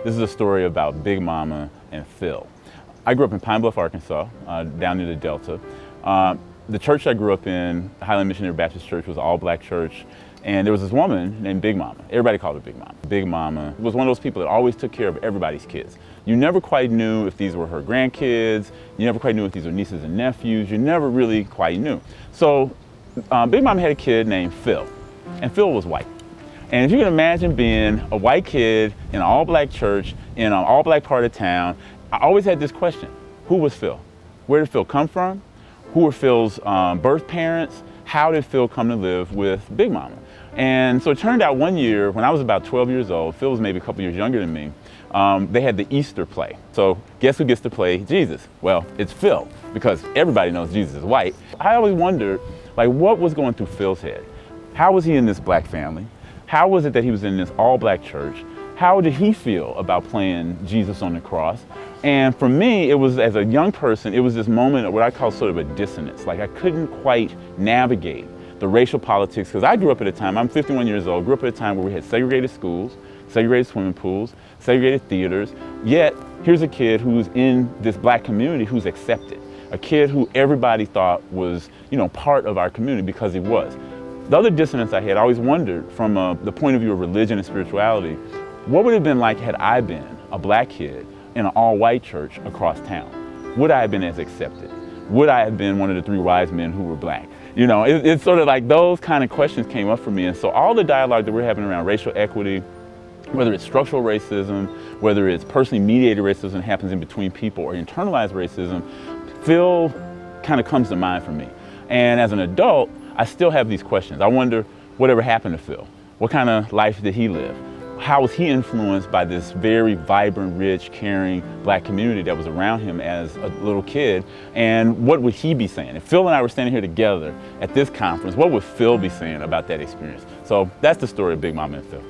This is a story about Big Mama and Phil. I grew up in Pine Bluff, Arkansas, down near the Delta. The church I grew up in, the Highland Missionary Baptist Church, was an all-black church. And there was this woman named Big Mama. Everybody called her Big Mama. Big Mama was one of those people that always took care of everybody's kids. You never quite knew if these were her grandkids. You never quite knew if these were nieces and nephews. You never really quite knew. So Big Mama had a kid named Phil, and Phil was white. And if you can imagine being a white kid in an all-black church in an all-black part of town, I always had this question: who was Phil? Where did Phil come from? Who were Phil's birth parents? How did Phil come to live with Big Mama? And so it turned out one year, when I was about 12 years old, Phil was maybe a couple years younger than me, they had the Easter play. So guess who gets to play Jesus? Well, it's Phil, because everybody knows Jesus is white. I always wondered, like, what was going through Phil's head? How was he in this black family? How was it that he was in this all-black church? How did he feel about playing Jesus on the cross? And for me, it was, as a young person, it was this moment of what I call sort of a dissonance. Like, I couldn't quite navigate the racial politics, because I grew up at a time, I'm 51 years old, grew up at a time where we had segregated schools, segregated swimming pools, segregated theaters, yet here's a kid who's in this black community who's accepted. A kid who everybody thought was, part of our community because he was. The other dissonance I had, I always wondered from the point of view of religion and spirituality, what would it have been like had I been a black kid in an all-white church across town? Would I have been as accepted? Would I have been one of the three wise men who were black? It's sort of like those kind of questions came up for me. And so all the dialogue that we're having around racial equity, whether it's structural racism, whether it's personally mediated racism that happens in between people, or internalized racism, Phil kind of comes to mind for me. And as an adult, I still have these questions. I wonder, whatever happened to Phil? What kind of life did he live? How was he influenced by this very vibrant, rich, caring black community that was around him as a little kid? And what would he be saying? If Phil and I were standing here together at this conference, what would Phil be saying about that experience? So that's the story of Big Mama and Phil.